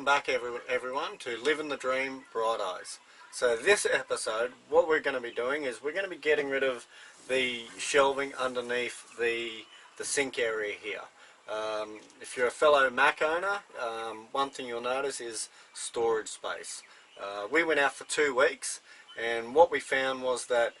back everyone to Living the Dream Bright Eyes. So this episode, what we're going to be doing is we're going to be getting rid of the shelving underneath the sink area here. If you're a fellow Mac owner, one thing you'll notice is storage space. We went out for 2 weeks, and what we found was that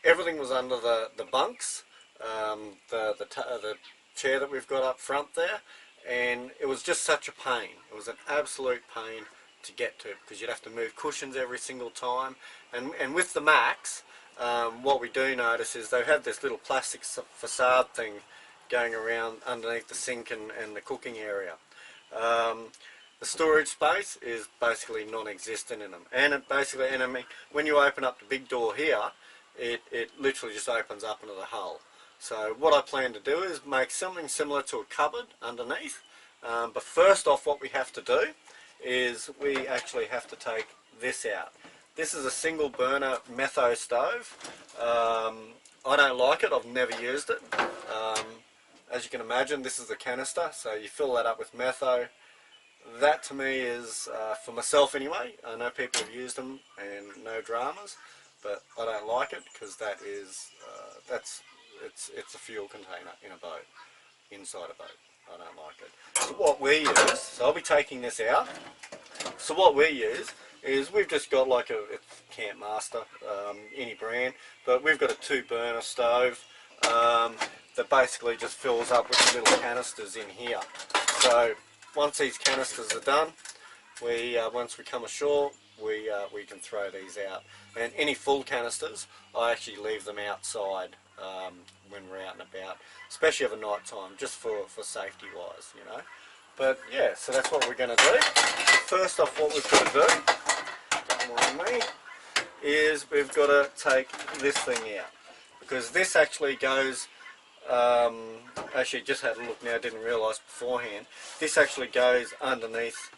everything was under the bunks, the chair that we've got up front there, and it was just such a pain. It was an absolute pain to get to because you'd have to move cushions every single time. And with the Macs, what we do notice is they have this little plastic facade thing going around underneath the sink and the cooking area. The storage space is basically non-existent in them, and I mean, when you open up the big door here, it literally just opens up into the hull. So what I plan to do is make something similar to a cupboard underneath, but first off what we have to do is we actually have to take this out. This is a single burner metho stove. I don't like it, I've never used it. As you can imagine, this is the canister, so you fill that up with metho. That to me is, for myself anyway, I know people have used them and no dramas, but I don't like it because that is, it's a fuel container in a boat, inside a boat. I don't like it. So what we use, so I'll be taking this out. So what we use is we've just got like it's Camp Master, any brand, but we've got a 2 burner stove that basically just fills up with the little canisters in here. So once these canisters are done, once we come ashore, we can throw these out. And any full canisters, I actually leave them outside when we're out and about, especially over night time, just for safety wise, you know. But yeah, so that's what we're going to do. First off, what we've got to do, don't mind me, is we've got to take this thing out, because this actually goes, actually just had a look now, didn't realise beforehand, this actually goes underneath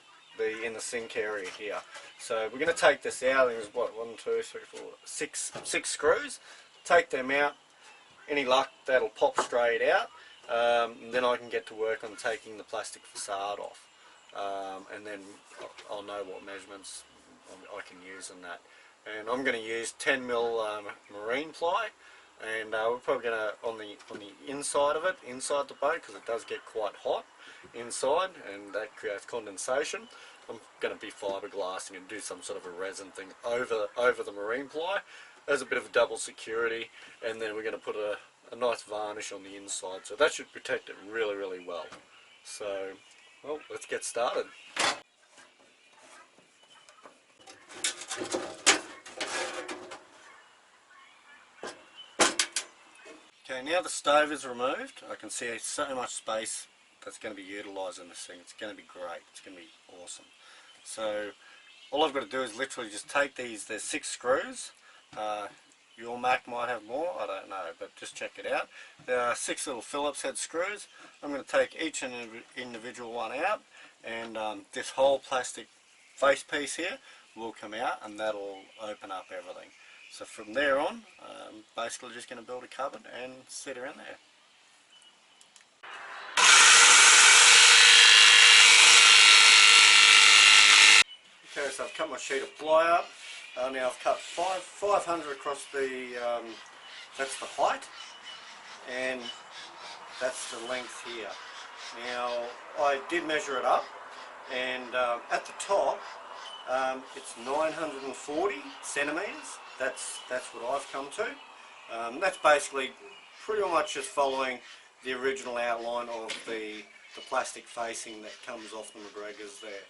in the sink area here. So we're going to take this out. There's what, 1, 2, 3, 4, 6 screws. Take them out. Any luck, that'll pop straight out. And then I can get to work on taking the plastic facade off. And then I'll know what measurements I can use in that. And I'm going to use 10mm marine ply. And we're probably going to, on the inside of it, inside the boat, because it does get quite hot inside, and that creates condensation. I'm going to be fiberglassing and do some sort of a resin thing over the marine ply as a bit of a double security, and then we're going to put a nice varnish on the inside, so that should protect it really, really well. So, well, let's get started. Okay, now the stove is removed, I can see so much space that's going to be utilised in this thing. It's going to be great, it's going to be awesome. So all I've got to do is literally just take these, there's 6 screws. Your Mac might have more, I don't know, but just check it out. There are 6 little Phillips head screws. I'm going to take each individual one out, and this whole plastic face piece here will come out, and that'll open up everything. So from there on, basically just going to build a cupboard and sit around there. Okay, so I've cut my sheet of ply up. Now I've cut 500 across the, that's the height, and that's the length here. Now I did measure it up, and at the top it's 940 centimetres. That's what I've come to. That's basically pretty much just following the original outline of the plastic facing that comes off the Macgregors there.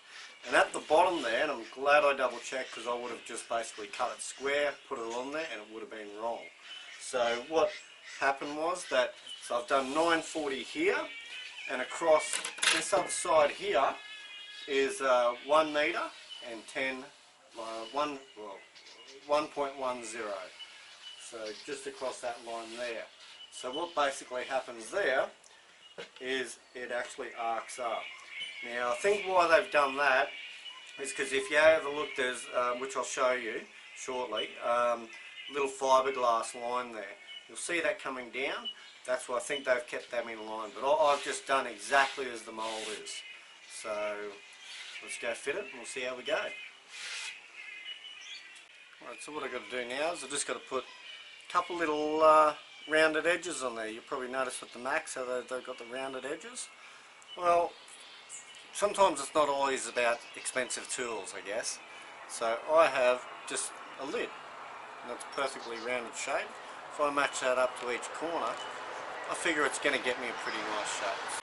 And at the bottom there, and I'm glad I double checked because I would have just basically cut it square, put it on there, and it would have been wrong. So what happened was that, so I've done 940 here, and across this other side here is 1 metre and 1.10. So just across that line there. So what basically happens there is it actually arcs up. Now I think why they've done that is because if you have a look, there's, which I'll show you shortly, little fiberglass line there. You'll see that coming down. That's why I think they've kept them in line. But I've just done exactly as the mould is. So let's go fit it and we'll see how we go. Alright, so what I've got to do now is I've just got to put a couple little rounded edges on there. You'll probably notice with the Macs how they've got the rounded edges. Well, sometimes it's not always about expensive tools, I guess. So I have just a lid, and it's a perfectly rounded shape. If I match that up to each corner, I figure it's going to get me a pretty nice shape.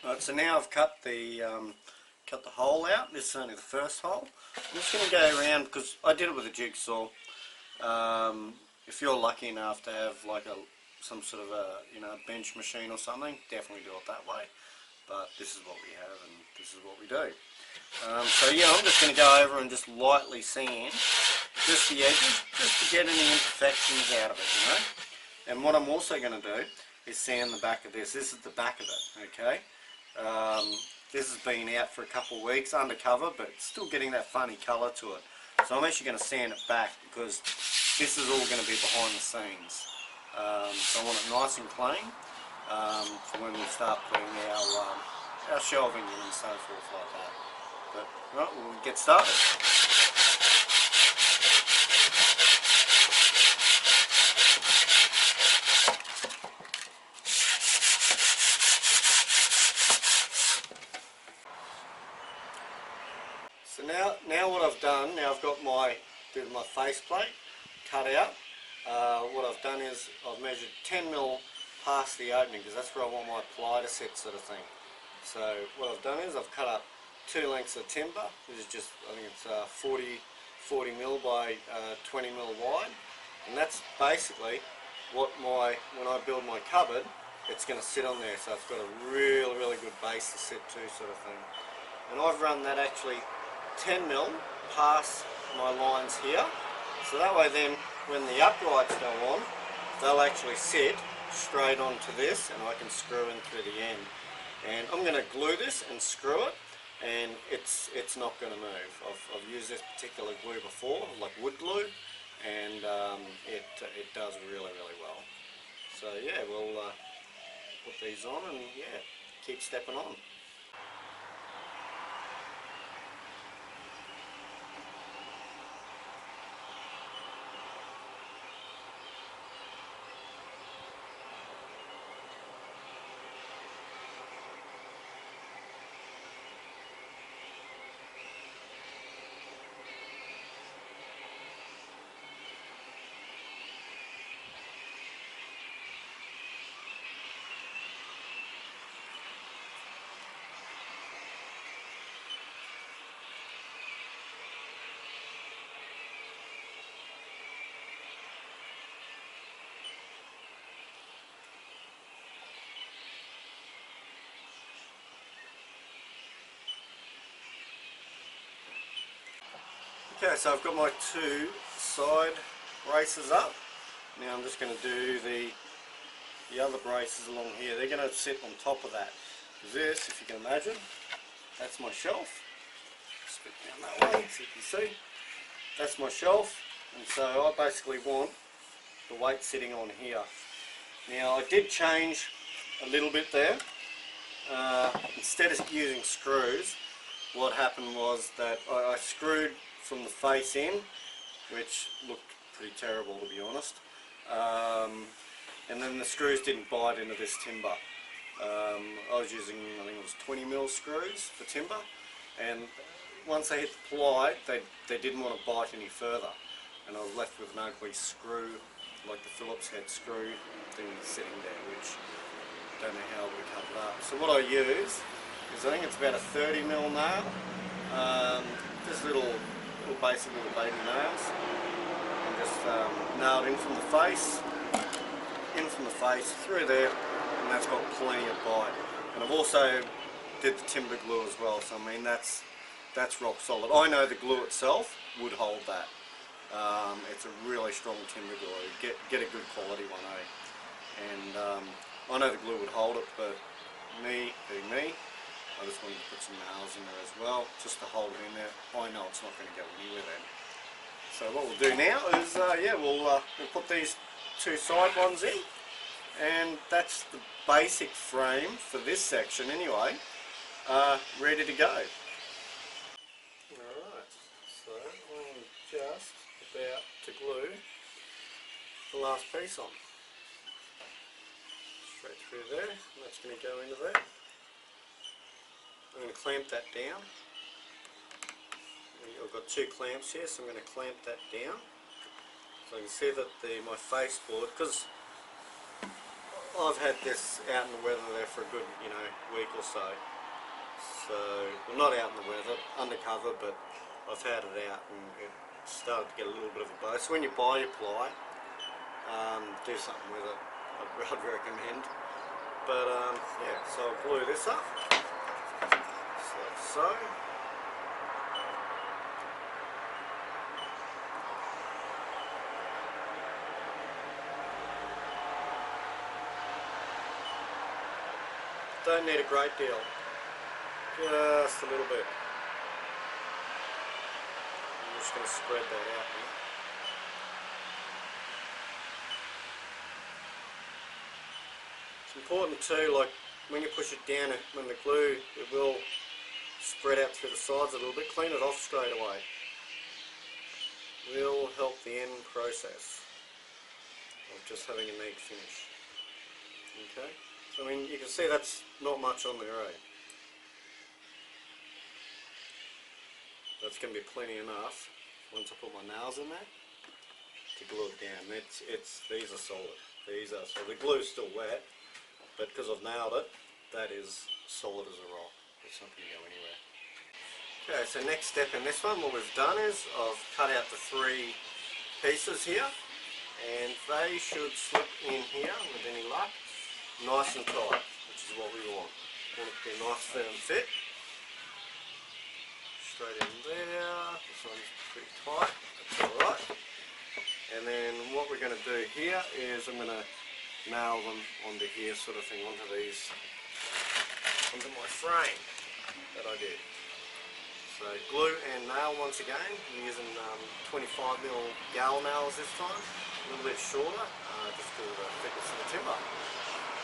Right, so now I've cut the hole out. This is only the first hole. I'm just going to go around because I did it with a jigsaw. If you're lucky enough to have like some sort of a bench machine or something, definitely do it that way. But this is what we have and this is what we do. So yeah, I'm just going to go over and just lightly sand just the edges, just to get any imperfections out of it, you know. And what I'm also going to do is sand the back of this. This is the back of it, okay. This has been out for a couple of weeks undercover, but it's still getting that funny colour to it. So I'm actually going to sand it back because this is all going to be behind the scenes. So I want it nice and clean for when we start putting our shelving in and so forth like that. But right, we'll get started. So now what I've done, now I've got my faceplate cut out. What I've done is I've measured 10mm past the opening because that's where I want my ply to sit, sort of thing. So what I've done is I've cut up 2 lengths of timber. This is just, I think it's 40mm by 20mm wide, and that's basically what when I build my cupboard, it's going to sit on there. So it's got a really good base to sit to, sort of thing. And I've run that actually 10mm past my lines here, so that way then when the uprights go on, they'll actually sit straight onto this and I can screw in through the end. And I'm going to glue this and screw it, and it's not going to move. I've used this particular glue before, like wood glue, and it does really well. So yeah, we'll put these on and yeah, keep stepping on. Okay, so I've got my 2 side braces up. Now I'm just going to do the other braces along here. They're going to sit on top of that. This, if you can imagine, that's my shelf. Spit down that way so you can see. That's my shelf, and so I basically want the weight sitting on here. Now I did change a little bit there. Instead of using screws, what happened was that I screwed from the face in, which looked pretty terrible to be honest, and then the screws didn't bite into this timber. I was using, I think it was 20mm screws for timber, and once they hit the ply they didn't want to bite any further, and I was left with an ugly screw like the Phillips head screw thing sitting there, which I don't know how we cut it up. So what I use is, I think it's about a 30mm nail, just little basic little baby nails, and just nailed in from the face, through there, and that's got plenty of bite. And I've also did the timber glue as well, so I mean that's rock solid. I know the glue itself would hold that. It's a really strong timber glue. Get a good quality one, eh? And I know the glue would hold it, but me, I just wanted to put some nails in there as well, just to hold it in there. I know it's not going to go anywhere then. So what we'll do now is, we'll put these two side ones in, and that's the basic frame for this section anyway, ready to go. Alright, so I'm just about to glue the last piece on. Straight through there, and that's going to go into there. I'm going to clamp that down. I've got two clamps here, so I'm going to clamp that down. So you can see that my face board, because I've had this out in the weather there for a good, week or so. So, well, not out in the weather, undercover, but I've had it out and it started to get a little bit of a bow. So when you buy your ply, do something with it, I'd recommend. But yeah, so I'll glue this up, like so. Don't need a great deal, just a little bit. I'm just going to spread that out now. It's important too, like when you push it down, when the glue, it will spread out through the sides a little bit. Clean it off straight away. Will help the end process of just having a neat finish. Okay, so I mean you can see that's not much on there, eh? That's going to be plenty enough once I put my nails in there to glue it down. These are solid. So the glue's still wet, but because I've nailed it, that is solid as a rock. It's not going to go anywhere. Okay, so next step in this one, what we've done is I've cut out the three pieces here, and they should slip in here with any luck, nice and tight, which is what we want. We want it to be a nice firm fit. Straight in there, this one's pretty tight, that's alright. And then what we're going to do here is I'm going to nail them onto here, sort of thing, onto my frame that I did. So glue and nail once again. I'm using 25mm gal nails this time, a little bit shorter, just because of the thickness of the timber.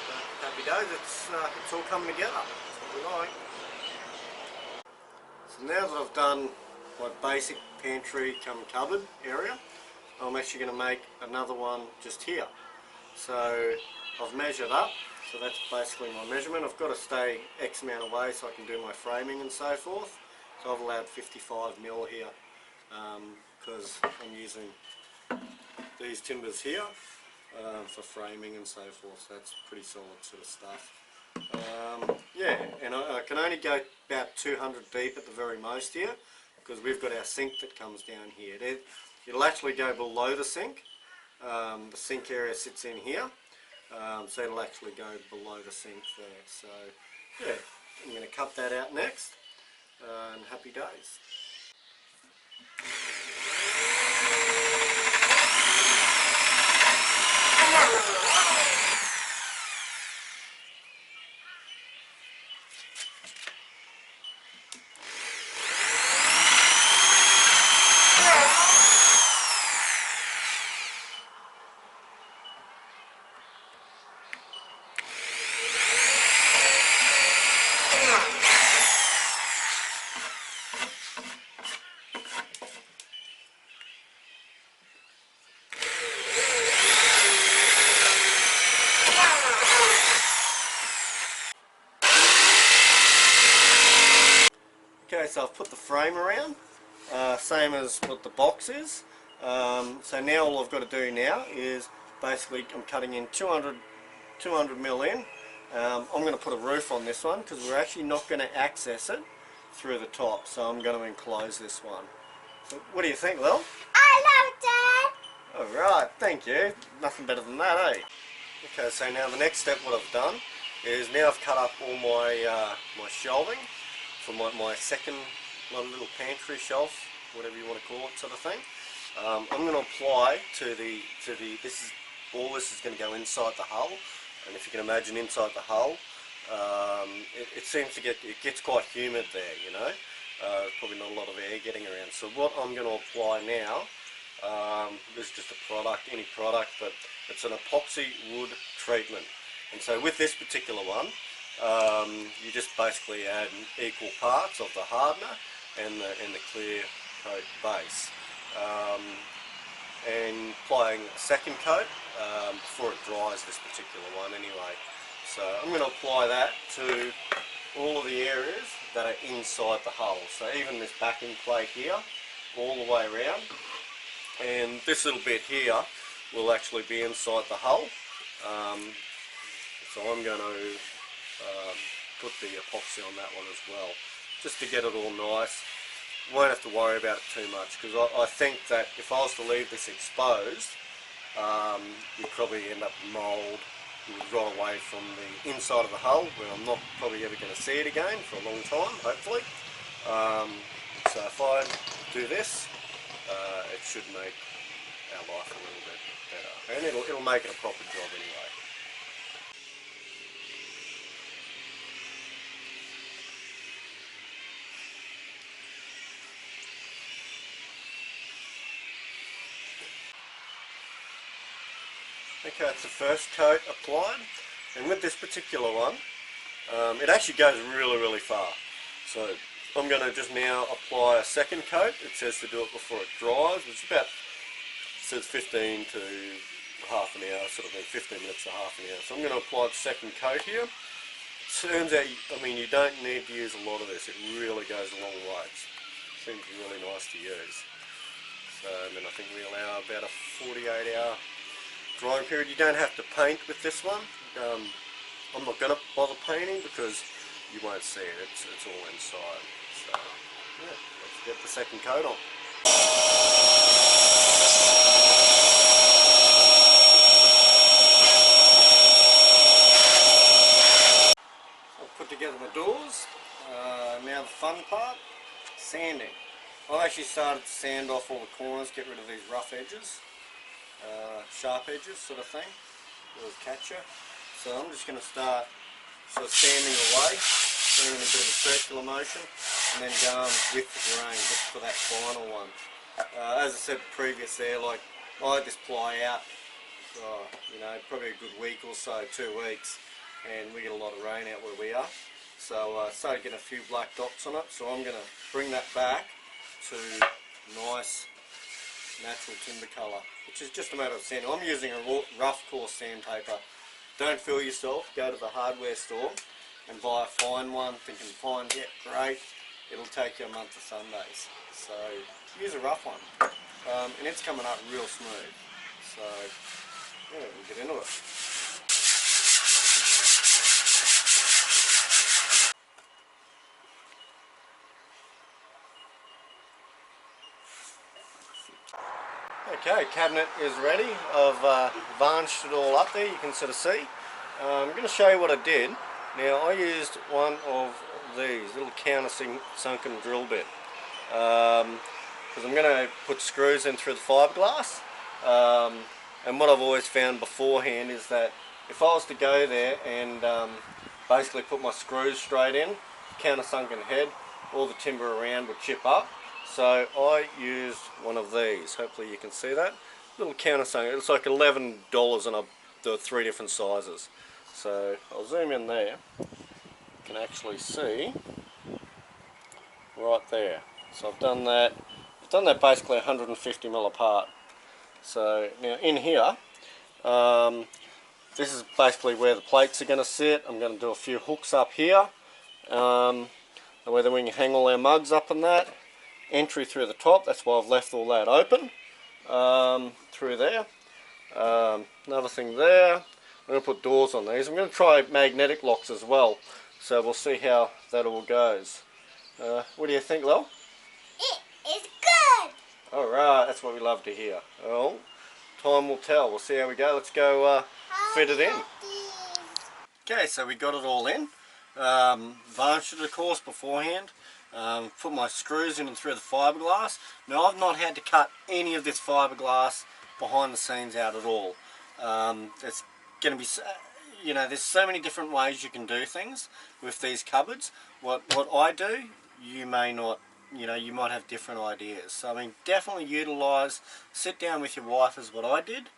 But happy days, it's all coming together. That's what we like. So now that I've done my basic pantry come cupboard area, I'm actually going to make another one just here. So I've measured up, so that's basically my measurement. I've got to stay X amount away so I can do my framing and so forth. So I've allowed 55mm here because I'm using these timbers here for framing and so forth. So that's pretty solid sort of stuff. Yeah, and I can only go about 200 deep at the very most here because we've got our sink that comes down here. It'll actually go below the sink. The sink area sits in here, so it'll actually go below the sink there. So yeah, I'm going to cut that out next, and happy days. Okay, so I've put the frame around, same as what the box is. So now all I've got to do now is basically I'm cutting in 200 mil in. I'm going to put a roof on this one because we're actually not going to access it through the top, so I'm going to enclose this one. So what do you think, Lil? I love it, Dad. Alright, thank you. Nothing better than that, eh? Okay, so now the next step, what I've done is now I've cut up all my my shelving for my second little pantry shelf, whatever you want to call it, sort of thing. I'm going to apply to the all this is going to go inside the hull, and if you can imagine inside the hull, it seems to it gets quite humid there, you know. Probably not a lot of air getting around. So what I'm going to apply now, this is just a product, any product, but it's an epoxy wood treatment. And so with this particular one, you just basically add equal parts of the hardener and the clear coat base, and applying a second coat before it dries, this particular one anyway. So I'm going to apply that to all of the areas that are inside the hull. So even this backing plate here, all the way around, and this little bit here will actually be inside the hull. So I'm going to put the epoxy on that one as well, just to get it all nice. Won't have to worry about it too much, because I think that if I was to leave this exposed, you'd probably end up with mould. You would rot away from the inside of the hull, where I'm not probably ever going to see it again for a long time, hopefully. So if I do this, it should make our life a little bit better, and it'll make it a proper job anyway. Okay, it's the first coat applied, and with this particular one, it actually goes really far. So I'm going to just now apply a second coat. It says to do it before it dries, which is about, it says 15 to half an hour, sort of 15 minutes to half an hour. So I'm going to apply the second coat here. Turns out, I mean, you don't need to use a lot of this. It really goes a long way. It seems really nice to use. So, and then I think we allow about a 48-hour drying period. You don't have to paint with this one. I'm not going to bother painting because you won't see it. It's all inside. So yeah, let's get the second coat on. I'll put together my doors. Now the fun part, sanding. I've actually started to sand off all the corners, get rid of these rough edges. Sharp edges sort of thing, little catcher. So I'm just going to start sort of sanding away, doing a bit of a circular motion, and then going with the grain just for that final one. As I said previous there, like I had this ply out, you know, probably a good week or so, 2 weeks, and we get a lot of rain out where we are. So I started getting a few black dots on it, so I'm going to bring that back to nice natural timber colour, which is just a matter of sanding. I'm using a rough coarse sandpaper. Don't fool yourself, go to the hardware store and buy a fine one, thinking fine, yeah, great, it'll take you a month of Sundays. So use a rough one, and it's coming up real smooth. So yeah, we'll get into it. Okay, cabinet is ready. I've varnished it all up there, you can sort of see. I'm going to show you what I did. Now I used one of these little counter-sunken drill bit, because I'm going to put screws in through the fiberglass, and what I've always found beforehand is that if I was to go there and basically put my screws straight in, counter-sunken head, all the timber around would chip up. So I used one of these. Hopefully you can see that little countersunken. It's like $11, and there are 3 different sizes. So I'll zoom in there. You can actually see right there. So I've done that. I've done that basically 150 mil apart. So now in here, this is basically where the plates are going to sit. I'm going to do a few hooks up here, whether we can hang all our mugs up and that. Entry through the top, that's why I've left all that open, through there. Another thing there. I'm going to put doors on these. I'm going to try magnetic locks as well. So we'll see how that all goes. What do you think, Lil? It is good. Alright, that's what we love to hear. Well, time will tell. We'll see how we go. Let's go fit it in. Okay, so we got it all in. Varnished it of course beforehand. Put my screws in and through the fiberglass. Now I've not had to cut any of this fiberglass behind the scenes out at all. It's going to be, you know, there's so many different ways you can do things with these cupboards. What I do, you may not, you know, you might have different ideas. So I mean, definitely utilise, sit down with your wife is what I did.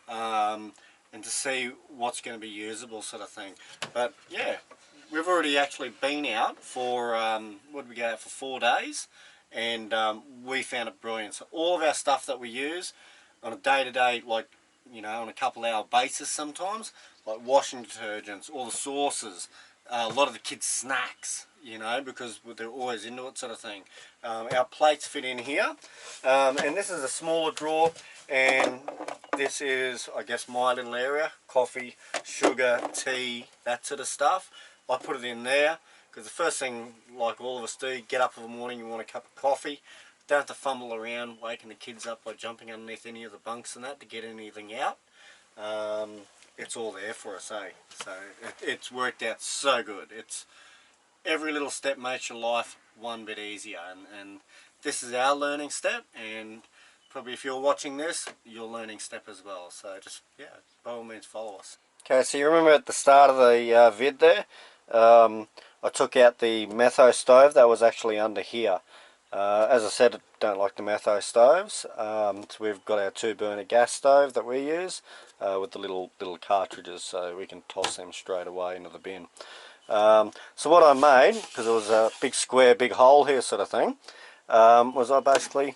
And to see what's going to be usable, sort of thing. But yeah, we've already actually been out for what did we go out for 4 days, and we found it brilliant. So all of our stuff that we use on a day-to-day, like, you know, on a couple-hour basis sometimes, like washing detergents, all the sauces, a lot of the kids' snacks, you know, because they're always into it, sort of thing. Our plates fit in here, and this is a smaller drawer, and this is, I guess, my little area: coffee, sugar, tea, that sort of stuff. I put it in there because the first thing, like all of us do, get up in the morning, you want a cup of coffee. Don't have to fumble around waking the kids up by jumping underneath any of the bunks and that to get anything out. It's all there for us, eh? So it's worked out so good. It's every little step makes your life one bit easier, and this is our learning step, and probably if you're watching this, your learning step as well. So just, yeah, by all means follow us. Okay, so you remember at the start of the vid there, I took out the metho stove that was actually under here. As I said, I don't like the metho stoves, so we've got our 2-burner gas stove that we use with the little cartridges, so we can toss them straight away into the bin. So what I made, because it was a big square, big hole here sort of thing, was I basically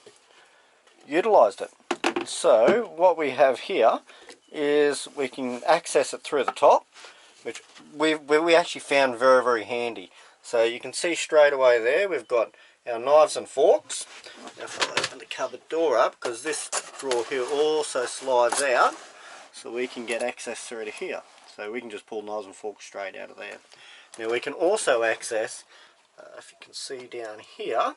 utilised it. So what we have here is we can access it through the top, which we actually found very, very handy. So you can see straight away there we've got our knives and forks. Now if I open the cupboard door up, because this drawer here also slides out, so we can get access through to here. So we can just pull knives and forks straight out of there. Now we can also access, if you can see down here,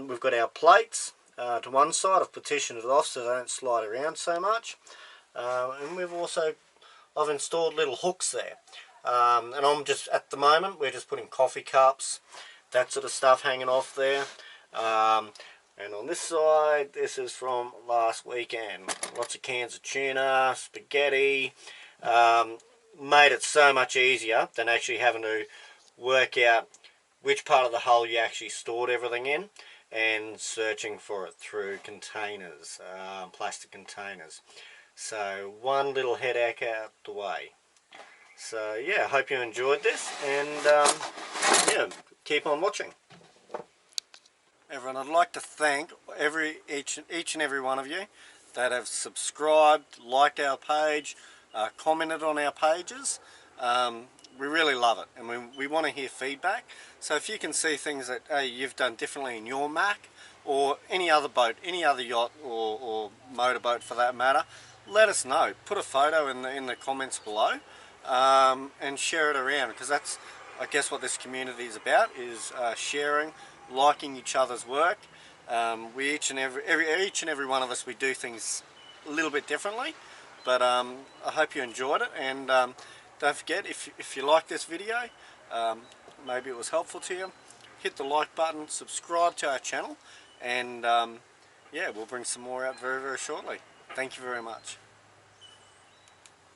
we've got our plates to one side. I've partitioned it off so they don't slide around so much. And I've installed little hooks there. And I'm just, at the moment, we're just putting coffee cups, that sort of stuff hanging off there. And on this side, this is from last weekend. Lots of cans of tuna, spaghetti. Made it so much easier than actually having to work out which part of the hull you actually stored everything in and searching for it through containers, plastic containers. So one little headache out the way. So yeah, I hope you enjoyed this, and yeah, keep on watching. Everyone, I'd like to thank each and every one of you that have subscribed, liked our page, commented on our pages. We really love it, and we want to hear feedback. So if you can see things that you've done differently in your Mac, or any other boat, any other yacht or motorboat for that matter, let us know. Put a photo in the comments below, and share it around, because that's, I guess, what this community is about, is sharing, liking each other's work. Each and every one of us, we do things a little bit differently, but I hope you enjoyed it, and don't forget, if you like this video, maybe it was helpful to you, hit the like button, subscribe to our channel, and yeah, we'll bring some more out very, very shortly. Thank you very much.